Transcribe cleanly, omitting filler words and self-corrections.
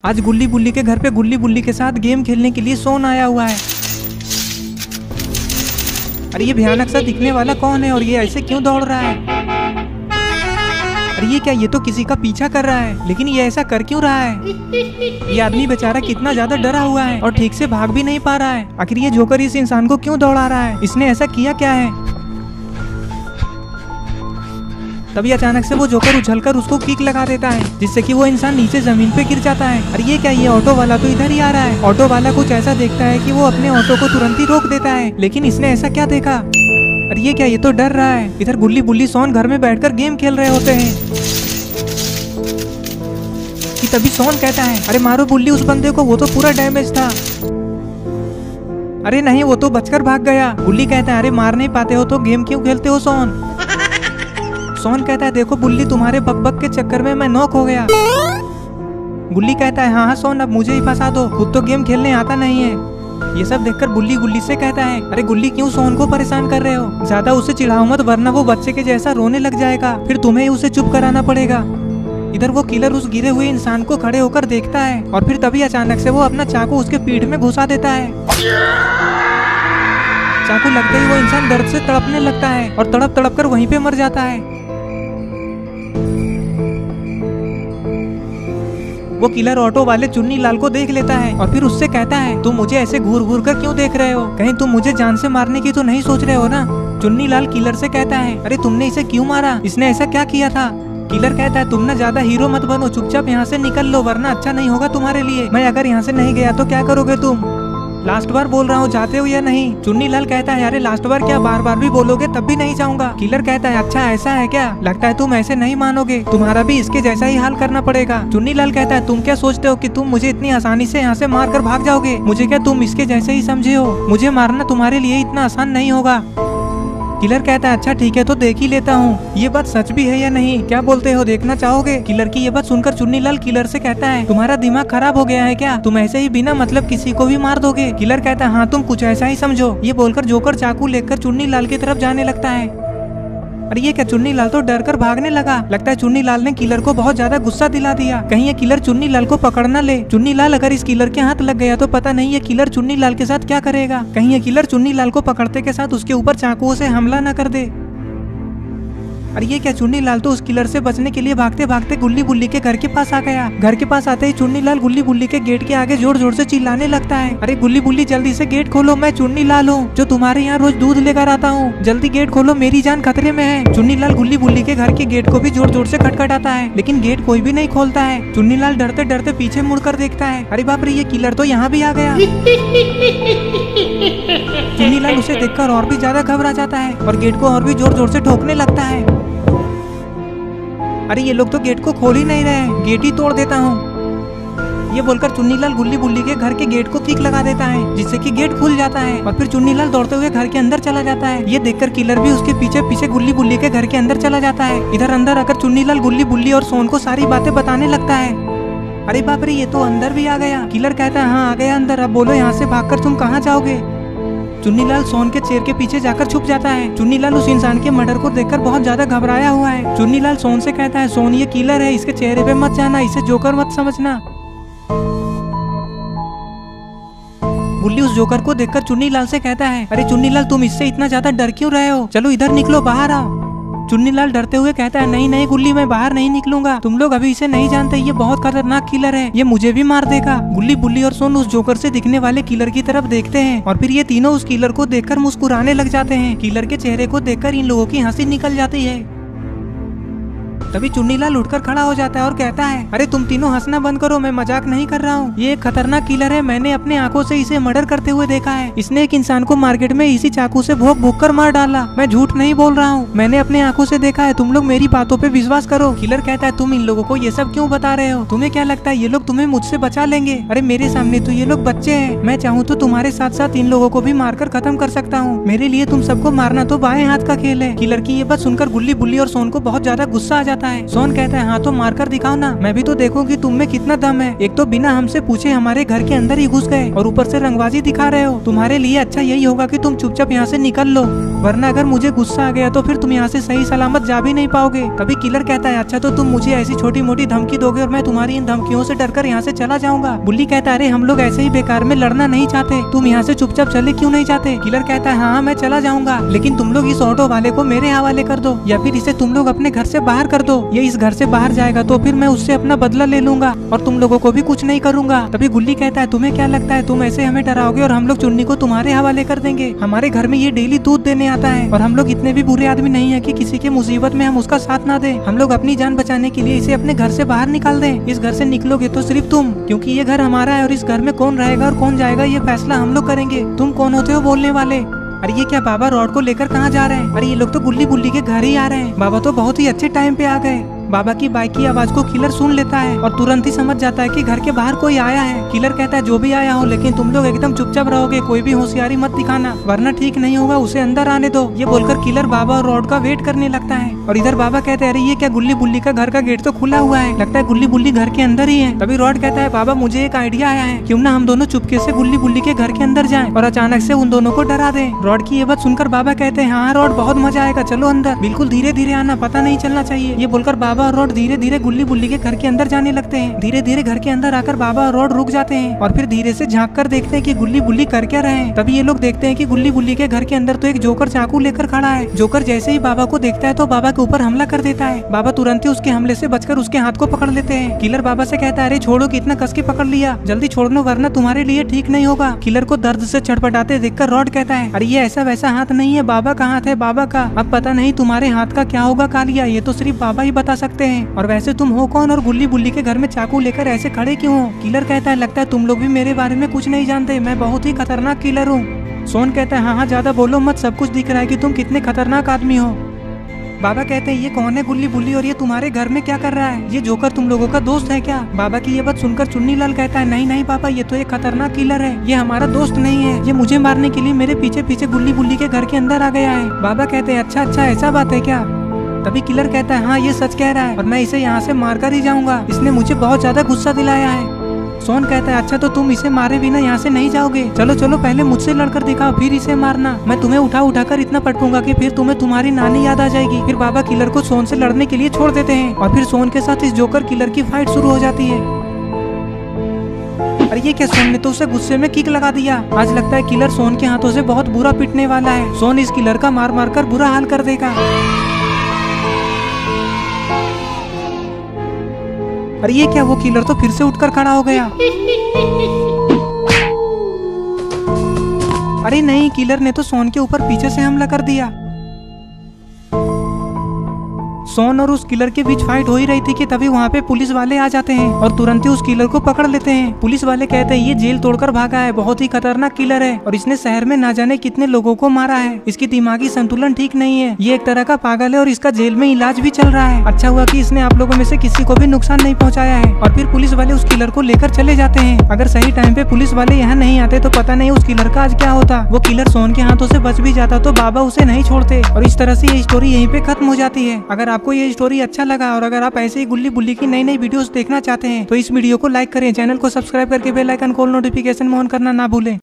आज गुल्ली बुल्ली के घर पे गुल्ली बुल्ली के साथ गेम खेलने के लिए सोन आया हुआ है। अरे ये भयानक सा दिखने वाला कौन है और ये ऐसे क्यों दौड़ रहा है? अरे ये क्या, ये तो किसी का पीछा कर रहा है, लेकिन ये ऐसा कर क्यों रहा है? ये आदमी बेचारा कितना ज्यादा डरा हुआ है और ठीक से भाग भी नहीं पा रहा है। आखिर ये जोकर इस इंसान को क्यों दौड़ा रहा है? इसने ऐसा किया क्या है? तभी अचानक से वो जोकर उछलकर उसको किक लगा देता है, जिससे कि वो इंसान नीचे जमीन पे गिर जाता है। अरे ये क्या, ये ऑटो वाला तो इधर ही आ रहा है। ऑटो वाला कुछ ऐसा देखता है कि वो अपने ऑटो को तुरंत ही रोक देता है, लेकिन इसने ऐसा क्या देखा? अरे ये क्या, ये तो डर रहा है। इधर गुल्ली बुल्ली सोन घर में बैठकर गेम खेल रहे होते हैं कि तभी सोन कहता है, अरे मारो बुल्ली उस बंदे को, वो तो पूरा डैमेज था। अरे नहीं, वो तो बचकर भाग गया। बुल्ली कहता है, अरे मार नहीं पाते हो तो गेम क्यों खेलते हो सोन? सोन कहता है, देखो बुल्ली, तुम्हारे बकबक के चक्कर में मैं नॉक हो गया। गुल्ली कहता है, हाँ हाँ सोन, अब मुझे ही फंसा दो, खुद तो गेम खेलने आता नहीं है। ये सब देखकर बुल्ली गुल्ली से कहता है, अरे गुल्ली क्यों सोन को परेशान कर रहे हो? ज्यादा उसे चिढ़ाओ मत, वरना वो बच्चे के जैसा रोने लग जाएगा, फिर तुम्हें ही उसे चुप कराना पड़ेगा। इधर वो किलर उस गिरे हुए इंसान को खड़े होकर देखता है और फिर तभी अचानक से वो अपना चाकू उसके पीठ में घुसा देता है। चाकू लगते ही वो इंसान दर्द से तड़पने लगता है और तड़प तड़प कर वहीं पे मर जाता है। वो किलर ऑटो वाले चुन्नी लाल को देख लेता है और फिर उससे कहता है, तुम मुझे ऐसे घूर घूर कर क्यों देख रहे हो? कहीं तुम मुझे जान से मारने की तो नहीं सोच रहे हो ना? चुन्नी लाल किलर से कहता है, अरे तुमने इसे क्यों मारा? इसने ऐसा क्या किया था? किलर कहता है, तुम ना ज्यादा हीरो मत बनो, चुपचाप यहाँ से निकल लो, वरना अच्छा नहीं होगा तुम्हारे लिए। मैं अगर यहाँ से नहीं गया तो क्या करोगे तुम? लास्ट बार बोल रहा हूँ, जाते हो या नहीं? चुन्नी लाल कहता है, अरे लास्ट बार क्या, बार बार भी बोलोगे तब भी नहीं जाऊंगा। किलर कहता है, अच्छा ऐसा है क्या? लगता है तुम ऐसे नहीं मानोगे, तुम्हारा भी इसके जैसा ही हाल करना पड़ेगा। चुन्नी लाल कहता है, तुम क्या सोचते हो कि तुम मुझे इतनी आसानी से यहाँ से मार कर भाग जाओगे? मुझे क्या तुम इसके जैसे ही समझे हो? मुझे मारना तुम्हारे लिए इतना आसान नहीं होगा। किलर कहता है, अच्छा ठीक है, तो देख ही लेता हूँ, ये बात सच भी है या नहीं, क्या बोलते हो, देखना चाहोगे? किलर की ये बात सुनकर चुन्नी लाल किलर से कहता है, तुम्हारा दिमाग खराब हो गया है क्या? तुम ऐसे ही बिना मतलब किसी को भी मार दोगे? किलर कहता है, हाँ तुम कुछ ऐसा ही समझो। ये बोलकर जोकर चाकू लेकर चुन्नी लाल की तरफ जाने लगता है। अरे ये क्या, चुन्नी लाल तो डर कर भागने लगा। लगता है चुन्नी लाल ने किलर को बहुत ज्यादा गुस्सा दिला दिया, कहीं ये किलर चुन्नी लाल को पकड़ न ले। चुन्नी लाल अगर इस किलर के हाथ लग गया तो पता नहीं ये किलर चुन्नी लाल के साथ क्या करेगा। कहीं ये किलर चुन्नी लाल को पकड़ते के साथ उसके ऊपर चाकुओं से हमला न कर दे। अरे ये क्या, चुन्नी लाल तो उस किलर से बचने के लिए भागते भागते गुल्ली बुल्ली के घर के पास आ गया। घर के पास आते ही चुन्नी लाल गुल्ली बुल्ली के गेट के आगे जोर जोर से चिल्लाने लगता है, अरे गुल्ली बुल्ली जल्दी से गेट खोलो, मैं चुन्नी लाल हूँ जो तुम्हारे यहाँ रोज दूध लेकर आता हूँ, जल्दी गेट खोलो, मेरी जान खतरे में है। चुन्नी लाल गुल्ली बुल्ली के घर के गेट को भी जोर जोर से खटखटाता है, लेकिन गेट कोई भी नहीं खोलता है। चुन्नी लाल डरते डरते पीछे मुड़कर देखता है, अरे बाप रे, ये किलर तो यहाँ भी आ गया। चुन्नी लाल उसे देखकर और भी ज्यादा घबरा जाता है और गेट को और भी जोर जोर से ठोकने लगता है। अरे ये लोग तो गेट को खोल ही नहीं रहे, गेट ही तोड़ देता हूँ। ये बोलकर चुन्नी लाल गुल्ली बुल्ली के घर के गेट को किक लगा देता है, जिससे कि गेट खुल जाता है और फिर चुन्नी लाल दौड़ते हुए घर के अंदर चला जाता है। ये देखकर किलर भी उसके पीछे पीछे गुल्ली बुल्ली के घर के अंदर चला जाता है। इधर अंदर आकर चुन्नी लाल गुल्ली बुल्ली और सोन को सारी बातें बताने लगता है। अरे बाप रे, ये तो अंदर भी आ गया। किलर कहता है, हाँ आ गया अंदर, अब बोलो यहाँ से भागकर तुम कहाँ जाओगे? चुन्नी लाल सोन के चेयर के पीछे जाकर छुप जाता है। चुन्नी लाल उस इंसान के मर्डर को देखकर बहुत ज्यादा घबराया हुआ है। चुन्नी लाल सोन से कहता है, सोन ये किलर है, इसके चेहरे पे मत जाना, इसे जोकर मत समझना। गुल्ली उस जोकर को देखकर चुन्नी लाल से कहता है, अरे चुन्नी लाल, तुम इससे इतना ज्यादा डर क्यों रहे हो? चलो इधर निकलो, बाहर आओ। चुन्नी लाल डरते हुए कहता है, नहीं नहीं गुल्ली, मैं बाहर नहीं निकलूंगा, तुम लोग अभी इसे नहीं जानते, ये बहुत खतरनाक किलर है, ये मुझे भी मार देगा। गुल्ली बुल्ली और सोन उस जोकर से दिखने वाले किलर की तरफ देखते हैं और फिर ये तीनों उस किलर को देखकर मुस्कुराने लग जाते हैं। किलर के चेहरे को देखकर इन लोगों की हंसी निकल जाती है। तभी चुन्नी लाल उठकर खड़ा हो जाता है और कहता है, अरे तुम तीनों हंसना बंद करो, मैं मजाक नहीं कर रहा हूँ, ये एक खतरनाक किलर है, मैंने अपने आंखों से इसे मर्डर करते हुए देखा है। इसने एक इंसान को मार्केट में इसी चाकू से भोंक भोंक कर मार डाला, मैं झूठ नहीं बोल रहा हूँ, मैंने अपने आंखों से देखा है, तुम लोग मेरी बातों पे विश्वास करो। किलर कहता है, तुम इन लोगों को ये सब क्यों बता रहे हो? तुम्हें क्या लगता है ये लोग तुम्हें मुझसे बचा लेंगे? अरे मेरे सामने तो ये लोग बच्चे हैं, मैं चाहूँ तो तुम्हारे साथ साथ इन लोगों को भी मारकर खत्म कर सकता हूँ, मेरे लिए तुम सबको मारना तो बाएं हाथ का खेल है। किलर की ये बात सुनकर गुल्ली बुल्ली और सोन को बहुत ज्यादा गुस्सा आ जाता है। जाता है। सोन कहता है हाँ तो मारकर दिखाओ ना, मैं भी तो देखूं कि तुम में कितना दम है। एक तो बिना हमसे पूछे हमारे घर के अंदर ही घुस गए और ऊपर से रंगबाजी दिखा रहे हो। तुम्हारे लिए अच्छा यही होगा कि तुम चुपचाप यहाँ से निकल लो, वरना अगर मुझे गुस्सा आ गया तो फिर तुम यहाँ से सही सलामत जा भी नहीं पाओगे। तभी किलर कहता है अच्छा तो तुम मुझे ऐसी छोटी मोटी धमकी दोगे और मैं तुम्हारी इन धमकियों से डरकर यहाँ से चला जाऊंगा। बुल्ली कहता है अरे हम लोग ऐसे ही बेकार में लड़ना नहीं चाहते, तुम यहाँ से चुपचाप चले क्यों नहीं जाते। किलर कहता है हाँ मैं चला जाऊंगा, लेकिन तुम लोग इस ऑटो वाले को मेरे हवाले कर दो या फिर इसे तुम लोग अपने घर से बाहर कर दो। ये इस घर से बाहर जाएगा तो फिर मैं उससे अपना बदला ले लूंगा और तुम लोगों को भी कुछ नहीं करूंगा। तभी गुल्ली कहता है तुम्हें क्या लगता है तुम ऐसे हमें डराओगे और हम लोग चुन्नी को तुम्हारे हवाले कर देंगे। हमारे घर में ये डेली दूध देने आता है और हम लोग इतने भी बुरे आदमी नहीं है कि किसी की मुसीबत में हम उसका साथ ना दें। हम लोग अपनी जान बचाने के लिए इसे अपने घर से बाहर निकाल दें। इस घर से निकलोगे तो सिर्फ तुम, क्योंकि ये घर हमारा है और इस घर में कौन रहेगा और कौन जाएगा ये फैसला हम लोग करेंगे। तुम कौन होते हो बोलने वाले। अरे ये क्या बाबा रॉड को लेकर कहाँ जा रहे हैं। अरे ये लोग तो गुल्ली बुल्ली के घर ही आ रहे हैं। बाबा तो बहुत ही अच्छे टाइम पे आ गए। बाबा की बाइक की आवाज को किलर सुन लेता है और तुरंत ही समझ जाता है कि घर के बाहर कोई आया है। किलर कहता है जो भी आया हो लेकिन तुम लोग एकदम चुपचाप रहोगे, कोई भी होशियारी मत दिखाना वरना ठीक नहीं होगा, उसे अंदर आने दो। ये बोलकर किलर बाबा और रॉड का वेट करने लगता है और इधर बाबा कहते हैं अरे ये क्या गुल्ली बुल्ली का घर का गेट तो खुला हुआ है, लगता है गुल्ली बुल्ली घर के अंदर ही है। तभी रॉड कहता है बाबा मुझे एक आइडिया आया है, क्यों ना हम दोनों चुपके से गुल्ली बुल्ली के घर के अंदर जाएं और अचानक से उन दोनों को डरा दें। रॉड की ये बात सुनकर बाबा कहते हैं हाँ रॉड बहुत मजा आएगा, चलो अंदर, बिल्कुल धीरे धीरे आना, पता नहीं चलना चाहिए। ये बोलकर बाबा और रॉड धीरे धीरे गुल्ली बुल्ली के घर के अंदर जाने लगते हैं। धीरे धीरे घर के अंदर आकर बाबा और रॉड रुक जाते हैं और फिर धीरे से झांक कर देखते हैं कि गुल्ली बुल्ली कर क्या रहे हैं। तभी ये लोग देखते हैं कि गुल्ली बुल्ली के घर के अंदर तो एक जोकर चाकू लेकर खड़ा है। जोकर जैसे ही बाबा को देखता है तो बाबा के ऊपर हमला कर देता है। बाबा तुरंत ही उसके हमले से बचकर उसके हाथ को पकड़ लेते हैं। किलर बाबा से कहता है अरे छोड़ो, कितना कस के पकड़ लिया, जल्दी छोड़ना वरना तुम्हारे लिए ठीक नहीं होगा। किलर को दर्द से छटपटाते देखकर रॉड कहता है अरे ये ऐसा वैसा हाथ नहीं है, बाबा का हाथ है, बाबा का। अब पता नहीं तुम्हारे हाथ का क्या होगा कालिया, ये तो सिर्फ बाबा ही बता सकते हैं। और वैसे तुम हो कौन और गुल्ली बुल्ली के घर में चाकू लेकर ऐसे खड़े क्यों हो। किलर कहता है लगता है तुम लोग भी मेरे बारे में कुछ नहीं जानते, मैं बहुत ही खतरनाक किलर हूँ। सोन कहता है हाँ ज्यादा बोलो मत, सब कुछ दिख रहा है कि तुम कितने खतरनाक आदमी हो। बाबा कहते हैं ये कौन है गुल्ली बुल्ली और ये तुम्हारे घर में क्या कर रहा है, ये जोकर तुम लोगों का दोस्त है क्या। बाबा की ये बात सुनकर चुन्नी लाल कहता है नहीं नहीं पापा, ये तो एक खतरनाक किलर है, ये हमारा दोस्त नहीं है, ये मुझे मारने के लिए मेरे पीछे पीछे गुल्ली बुल्ली के घर के अंदर आ गया है। बाबा कहते हैं अच्छा अच्छा ऐसा बात है क्या। तभी किलर कहता है हाँ ये सच कह रहा है और मैं इसे यहाँ से मारकर ही जाऊंगा, इसने मुझे बहुत ज्यादा गुस्सा दिलाया है। सोन कहता है अच्छा तो तुम इसे मारे बिना यहाँ से नहीं जाओगे, चलो चलो पहले मुझसे लड़कर दिखाओ फिर इसे मारना, मैं तुम्हें उठा उठा कर इतना पटकूंगा कि फिर तुम्हें तुम्हारी नानी याद आ जाएगी। फिर बाबा किलर को सोन से लड़ने के लिए छोड़ देते हैं और फिर सोन के साथ इस जोकर किलर की फाइट शुरू हो जाती है। अरे ये क्या, सोन ने तो उसे गुस्से में किक लगा दिया। आज लगता है किलर सोन के हाथों से बहुत बुरा पिटने वाला है। सोन इस किलर का मार मार कर बुरा हाल कर देगा। अरे ये क्या, वो किलर तो फिर से उठकर खड़ा हो गया। अरे नहीं, किलर ने तो सोन के ऊपर पीछे से हमला कर दिया। सोन और उस किलर के बीच फाइट हो ही रही थी कि तभी वहाँ पे पुलिस वाले आ जाते हैं और तुरंत ही उस किलर को पकड़ लेते हैं। पुलिस वाले कहते हैं ये जेल तोड़कर भागा है, बहुत ही खतरनाक किलर है और इसने शहर में ना जाने कितने लोगों को मारा है, इसकी दिमागी संतुलन ठीक नहीं है, ये एक तरह का पागल है और इसका जेल में इलाज भी चल रहा है। अच्छा हुआ कि इसने आप लोगों में से किसी को भी नुकसान नहीं पहुँचाया है। और फिर पुलिस वाले उस किलर को लेकर चले जाते हैं। अगर सही टाइम पे पुलिस वाले यहाँ नहीं आते तो पता नहीं उस किलर का आज क्या होता। वो किलर सोन के हाथों से बच भी जाता तो बाबा उसे नहीं छोड़ते और इस तरह से ये स्टोरी यहीं पे खत्म हो जाती है। अगर आपको ये स्टोरी अच्छा लगा और अगर आप ऐसे ही गुल्ली बुल्ली की नई नई वीडियोस देखना चाहते हैं तो इस वीडियो को लाइक करें, चैनल को सब्सक्राइब करके बेल आइकन कॉल नोटिफिकेशन में ऑन करना ना भूलें।